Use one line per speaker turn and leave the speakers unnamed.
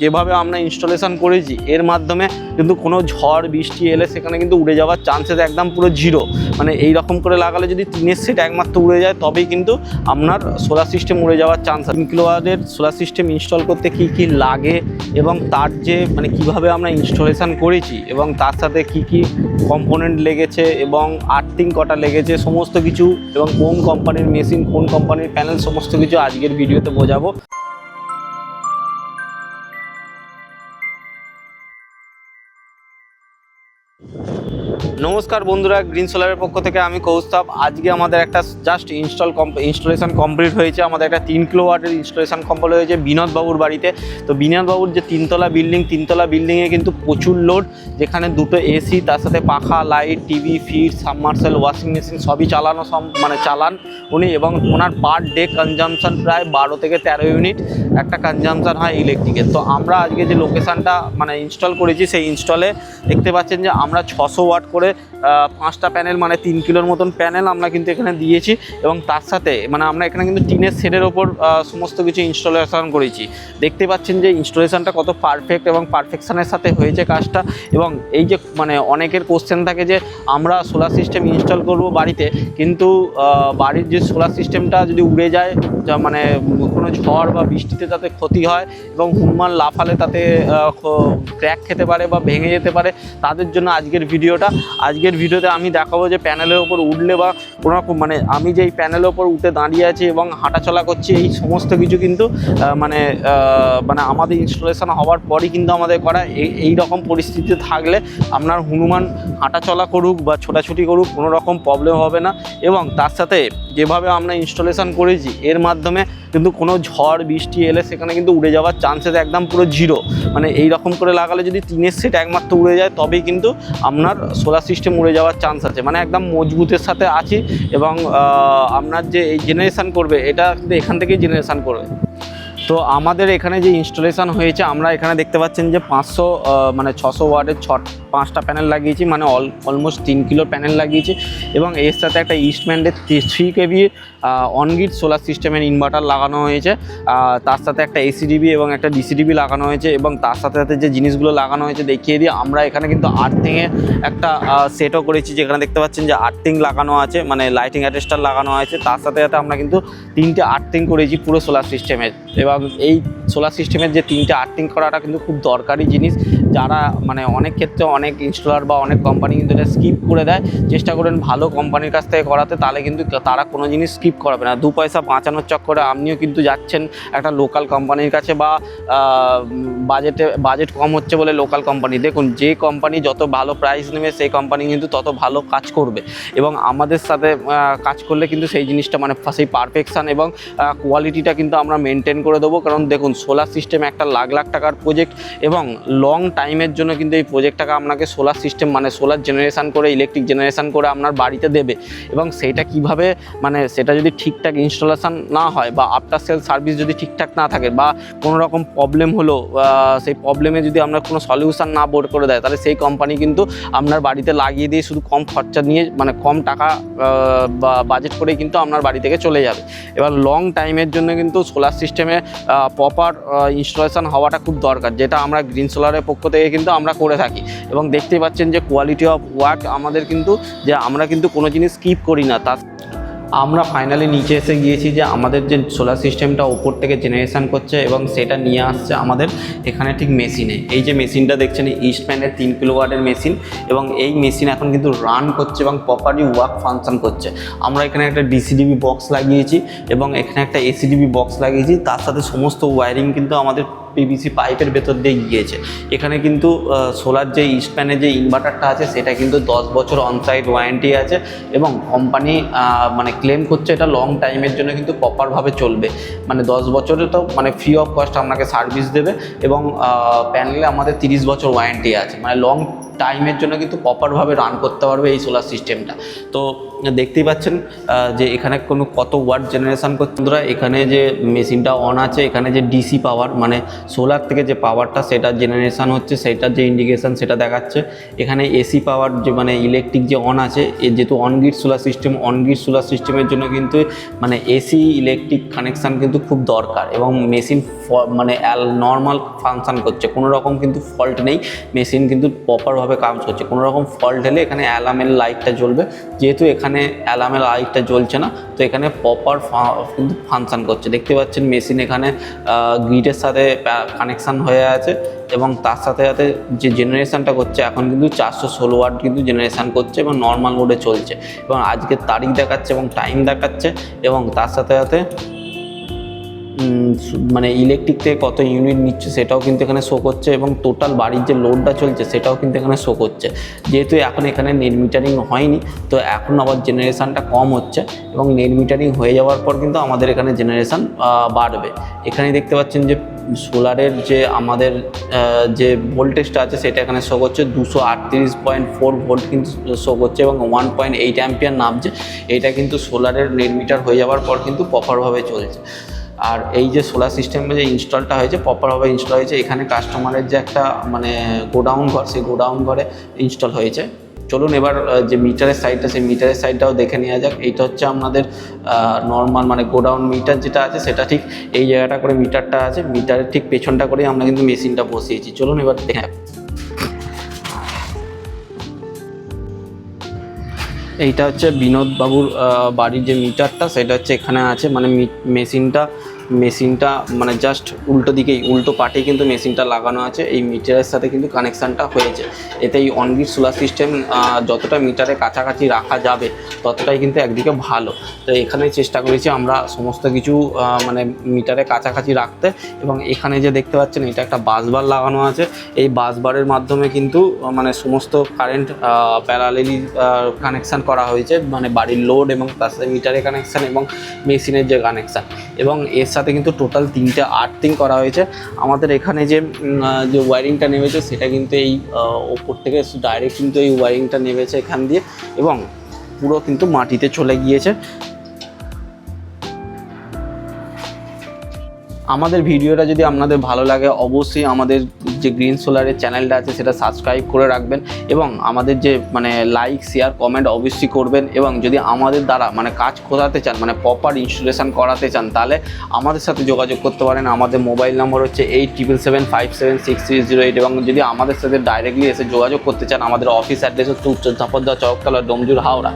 যেভাবে আমরা ইনস্টলেশন করেছি এর মাধ্যমে কিন্তু কোনো ঝড় বৃষ্টি এলে সেখানে কিন্তু উড়ে যাওয়ার চান্সেস একদম পুরো জিরো। মানে এই রকম করে লাগালে যদি টিনের সেট একমাত্র উড়ে যায় তবেই কিন্তু আপনার সোলার সিস্টেম উড়ে যাওয়ার চান্স। 3 কিলোওয়াটের সোলার সিস্টেম ইনস্টল করতে কি কি লাগে এবং তার যে মানে কিভাবে আমরা ইনস্টলেশন করেছি এবং তার সাথে কি কি কম্পোনেন্ট লেগেছে এবং আর্থিং কটা লেগেছে সমস্ত কিছু, এবং কোন কোম্পানির মেশিন কোন কোম্পানির প্যানেল সমস্ত কিছু আজকের ভিডিওতে বোঝাবো। নমস্কার বন্ধুরা, গ্রিন সোলারের পক্ষ থেকে আমি কৌস্তব। আজকে আমাদের একটা জাস্ট ইনস্টলেশন কমপ্লিট হয়েছে। আমাদের একটা 3 কিলোওয়াটের ইনস্টলেশন কমপ্লিট হয়েছে বিনোদবাবুর বাড়িতে। তো বিনোদবাবুর যে তিনতলা বিল্ডিংয়ে কিন্তু প্রচুর লোড, যেখানে দুটো এসি, তার সাথে পাখা, light, TV, fridge, submersible, washing machine সবই চালান উনি, এবং ওনার পার ডে কনজামশন প্রায় 12 থেকে 13 ইউনিট একটা কনজামশন হয় ইলেকট্রিকের। তো আমরা আজকে যে লোকেশানটা মানে ইনস্টল করেছি সেই ইনস্টলে দেখতে পাচ্ছেন যে আমরা 600 ওয়াট করে 5টা প্যানেল মানে 3 কিলোর মতন প্যানেল আমরা কিন্তু এখানে দিয়েছি, এবং তার সাথে মানে আমরা এখানে কিন্তু টিনের সেটের ওপর সমস্ত কিছু ইনস্টলেশন করেছি। দেখতে পাচ্ছেন যে ইনস্টলেশনটা কত পারফেক্ট এবং পারফেকশনের সাথে হয়েছে কাজটা। এবং এই যে মানে অনেকের কোশ্চেন থাকে যে আমরা সোলার সিস্টেম ইনস্টল করব বাড়িতে, কিন্তু বাড়ির যে সোলার সিস্টেমটা যদি উড়ে যায়, মানে কোনো ঝড় বা বৃষ্টিতে তাতে ক্ষতি হয় এবং হুমমান লাফালে তাতে ক্র্যাক খেতে পারে বা ভেঙে যেতে পারে, তাদের জন্য আজকের ভিডিওতে আমি দেখাবো যে প্যানেলের ওপর উঠলে বা কোনো রকম মানে আমি যেই প্যানেলের ওপর উঠে দাঁড়িয়ে আছি এবং হাঁটাচলা করছি, এই সমস্ত কিছু কিন্তু মানে আমাদের ইনস্টলেশন হওয়ার পরই কিন্তু আমাদের করা। এই রকম পরিস্থিতিতে থাকলে আপনার হনুমান হাঁটাচলা করুক বা ছোটাছুটি করুক কোনো রকম প্রবলেম হবে না। এবং তার সাথে যেভাবে আমরা ইনস্টলেশন করেছি এর মাধ্যমে কিন্তু কোনো ঝড় বৃষ্টি এলে সেখানে কিন্তু উড়ে যাওয়ার চান্সেস একদম পুরো জিরো। মানে এই রকম করে লাগালে যদি টিনের সেট একমাত্র উড়ে যায় তবেই কিন্তু আপনার সোলার সিস্টেম উড়ে যাওয়ার চান্স আছে। মানে একদম মজবুতের সাথে আছি, এবং আপনার যে এই জেনারেশান করবে এটা কিন্তু এখান থেকেই জেনারেশান করবে। তো আমাদের এখানে যে ইনস্টলেশন হয়েছে, আমরা এখানে দেখতে পাচ্ছেন যে 600 ওয়াটের 5টা প্যানেল লাগিয়েছি, মানে অলমোস্ট 3 কিলোর প্যানেল লাগিয়েছি, এবং এর সাথে একটা ইস্টম্যানের 3 কেভি অনগ্রিড সোলার সিস্টেমের ইনভার্টার লাগানো হয়েছে। তার সাথে একটা এসিডিবি এবং একটা ডিসিডিবি লাগানো হয়েছে, এবং তার সাথে সাথে যে জিনিসগুলো লাগানো হয়েছে দেখিয়ে দিই। আমরা এখানে কিন্তু আর্থিংয়ের একটা সেটও করেছি, যেখানে দেখতে পাচ্ছেন যে আর্থিং লাগানো আছে, মানে লাইটিং অ্যাডজাস্টার লাগানো আছে। তার সাথে সাথে আমরা কিন্তু 3টে আর্থিং করেছি পুরো সোলার সিস্টেমের। এবং এই সোলার সিস্টেমের যে 3টে আর্থিং করাটা কিন্তু খুব দরকারি জিনিস, যারা মানে অনেক ক্ষেত্রে অনেক ইনস্টলার বা অনেক কোম্পানি কিন্তু এটা স্কিপ করে দেয়। চেষ্টা করেন ভালো কোম্পানির কাছ থেকে করাতে, তাহলে কিন্তু তারা কোনো জিনিস স্কিপ করাবে না। 2 পয়সা বাঁচানোর চক্করে আপনিও কিন্তু যাচ্ছেন একটা লোকাল কোম্পানির কাছে, বা বাজেট কম হচ্ছে বলে লোকাল কোম্পানি। দেখুন, যে কোম্পানি যত ভালো প্রাইস নেবে সেই কোম্পানি কিন্তু তত ভালো কাজ করবে, এবং আমাদের সাথে কাজ করলে কিন্তু সেই জিনিসটা মানে সেই পারফেকশান এবং কোয়ালিটিটা কিন্তু আমরা মেনটেন করে দেবো। কারণ দেখুন, সোলার সিস্টেম একটা লাখ টাকার প্রজেক্ট, এবং লং টাইমের জন্য কিন্তু এই প্রজেক্টটাকে আপনাকে সোলার সিস্টেম মানে সোলার জেনারেশান করে ইলেকট্রিক জেনারেশান করে আপনার বাড়িতে দেবে। এবং সেইটা কিভাবে মানে সেটা যদি ঠিকঠাক ইনস্টলেশন না হয় বা আফটার সেল সার্ভিস যদি ঠিকঠাক না থাকে, বা কোনো রকম প্রবলেম হলো, সেই প্রবলেমে যদি আমরা কোনো সলিউশন না বোর্ড করে দেয়, তাহলে সেই কোম্পানি কিন্তু আপনার বাড়িতে লাগিয়ে দিয়ে শুধু কম খরচা নিয়ে মানে কম টাকা বা বাজেট করেই কিন্তু আপনার বাড়ি থেকে চলে যাবে। এবার লং টাইমের জন্য কিন্তু সোলার সিস্টেমে প্রপার ইনস্টলেশন হওয়াটা খুব দরকার, যেটা আমরা গ্রিন সোলারের পক্ষ থেকে কিন্তু আমরা করে থাকি। এবং দেখতেই পাচ্ছেন যে কোয়ালিটি অফ ওয়ার্ক আমাদের কিন্তু, যে আমরা কিন্তু কোনো জিনিস স্কিপ করি না। তা আমরা ফাইনালি নিচে এসে গিয়েছি যে আমাদের যে সোলার সিস্টেমটা ওপর থেকে জেনারেশান করছে এবং সেটা নিয়ে আসছে আমাদের এখানে ঠিক মেশিনে। এই যে মেশিনটা দেখছেন ইস্টম্যানের 3 কিলোওয়াটের মেশিন, এবং এই মেশিন এখন কিন্তু রান করছে এবং প্রপারলি ওয়ার্ক ফাংশন করছে। আমরা এখানে একটা ডিসিডিবি বক্স লাগিয়েছি এবং এখানে একটা এসিডিবি বক্স লাগিয়েছি, তার সাথে সমস্ত ওয়্যারিং কিন্তু আমাদের পিভিসি পাইপের ভেতর দিয়ে গিয়েছে। এখানে কিন্তু সোলার যে ইস্টম্যানের যে ইনভার্টারটা আছে সেটা কিন্তু 10 বছর অনসাইট ওয়ারেন্টি আছে, এবং কোম্পানি মানে ক্লেম করছে এটা লং টাইমের জন্য কিন্তু প্রপারভাবে চলবে। মানে 10 বছরে তো মানে ফ্রি অফ কস্ট আপনাকে সার্ভিস দেবে, এবং প্যানেলে আমাদের 30 বছর ওয়ারেন্টি আছে। মানে লং টাইমের জন্য কিন্তু প্রপারভাবে রান করতে পারবে এই সোলার সিস্টেমটা। তো দেখতেই পাচ্ছেন যে এখানে কত ওয়াট জেনারেশান করছে। বন্ধুরা, এখানে যে মেশিনটা অন আছে, এখানে যে ডিসি পাওয়ার মানে সোলার থেকে যে পাওয়ারটা সেটা জেনারেশান হচ্ছে, সেটার যে ইন্ডিকেশান সেটা দেখাচ্ছে। এখানে এসি পাওয়ার যে মানে ইলেকট্রিক যে অন আছে, যেহেতু অনগ্রিড সোলার সিস্টেমের জন্য কিন্তু মানে এসি ইলেকট্রিক কানেকশান কিন্তু খুব দরকার, এবং মেশিন মানে নর্মাল ফাংশন করছে, কোনো রকম কিন্তু ফল্ট নেই, মেশিন কিন্তু প্রপারভাবে কাজ করছে। কোনো রকম ফল্ট হলে এখানে অ্যালার্মের লাইটটা জ্বলবে, যেহেতু এখানে অ্যালার্মের লাইটটা জ্বলছে না, তো এখানে প্রপার কিন্তু ফাংশন করছে। দেখতে পাচ্ছেন মেশিন এখানে গ্রিডের সাথে কানেকশান হয়ে আছে এবং তার সাথে সাথে যে জেনারেশানটা করছে এখন কিন্তু 416 ওয়াট কিন্তু জেনারেশান করছে এবং নর্মাল মোডে চলছে এবং আজকের তারিখ দেখাচ্ছে এবং টাইম দেখাচ্ছে এবং তার সাথে সাথে মানে ইলেকট্রিক থেকে কত ইউনিট নিচ্ছে সেটাও কিন্তু এখানে শো করছে এবং টোটাল বাড়ির যে লোডটা চলছে সেটাও কিন্তু এখানে শো করছে। যেহেতু এখন এখানে নেট মিটারিং হয়নি, তো এখন আবার জেনারেশানটা কম হচ্ছে এবং নেট মিটারিং হয়ে যাওয়ার পর কিন্তু আমাদের এখানে জেনারেশান বাড়বে। এখানে দেখতে পাচ্ছেন যে সোলারের যে আমাদের যে ভোল্টেজটা আছে সেটা এখানে শো করছে 238.4 ভোল্ট কিন্তু শো করছে এবং 1.8 অ্যাম্পিয়ার নামছে। এটা কিন্তু সোলারের নেট মিটার হয়ে যাওয়ার পর কিন্তু প্রপারভাবে চলছে। আর এই যে সোলার সিস্টেমে যে ইনস্টলটা হয়েছে প্রপারভাবে ইনস্টল হয়েছে, এখানে কাস্টমারের যে একটা মানে গোডাউন ঘর, সেই গোডাউন ঘরে ইনস্টল হয়েছে। চলুন এবার যে মিটারের সাইডটা, সেই মিটারের সাইডটাও দেখে নেওয়া যাক। এইটা হচ্ছে আপনাদের নর্মাল মানে গোডাউন মিটার যেটা আছে সেটা ঠিক এই জায়গাটা করে মিটারটা আছে, মিটারের ঠিক পেছনটা করেই আমরা কিন্তু মেশিনটা বসিয়েছি। চলুন এবার দেখে। এইটা হচ্ছে বিনোদ বাবুর বাড়ির যে মিটারটা সেটা হচ্ছে এখানে আছে, মানে মেশিনটা মানে জাস্ট উল্টো পাটেই কিন্তু মেশিনটা লাগানো আছে। এই মিটারের সাথে কিন্তু কানেকশানটা হয়েছে। এতে এই অনগ্রিড সোলার সিস্টেম যতটা মিটারের কাছাকাছি রাখা যাবে ততটাই কিন্তু একদিকে ভালো। তো এখানে চেষ্টা করেছি আমরা সমস্ত কিছু মানে মিটারের কাছাকাছি রাখতে। এবং এখানে যে দেখতে পাচ্ছেন এটা একটা বাসবার লাগানো আছে, এই বাসবারের মাধ্যমে কিন্তু মানে সমস্ত কারেন্ট প্যারালেলি কানেকশান করা হয়েছে, মানে বাড়ির লোড এবং তার সাথে মিটারের কানেকশান এবং মেশিনের যে কানেকশান, এবং এর সাথে কিন্তু টোটাল 3টে আর্থিং করা হয়েছে। আমাদের এখানে যে ওয়্যারিংটা নেমেছে সেটা কিন্তু এই ওপর থেকে ডাইরেক্ট কিন্তু এই ওয়্যারিংটা নেমেছে এখান দিয়ে এবং পুরো কিন্তু মাটিতে চলে গিয়েছে। আমাদের ভিডিওটা যদি আপনাদের ভালো লাগে অবশ্যই আমাদের যে গ্রিন সোলারের চ্যানেলটা আছে সেটা সাবস্ক্রাইব করে রাখবেন এবং আমাদের যে মানে লাইক শেয়ার কমেন্ট অবশ্যই করবেন। এবং যদি আমাদের দ্বারা মানে কাজ করাতে চান, মানে প্রপার ইনস্টলেশন করাতে চান, তাহলে আমাদের সাথে যোগাযোগ করতে পারেন। আমাদের মোবাইল নম্বর হচ্ছে 8777576308 এবং যদি আমাদের সাথে ডাইরেক্টলি এসে যোগাযোগ করতে চান আমাদের অফিস অ্যাড্রেস হচ্ছে উত্তর ধাপড়দা, চৌকতলা, ডোমজুর, হাওড়া।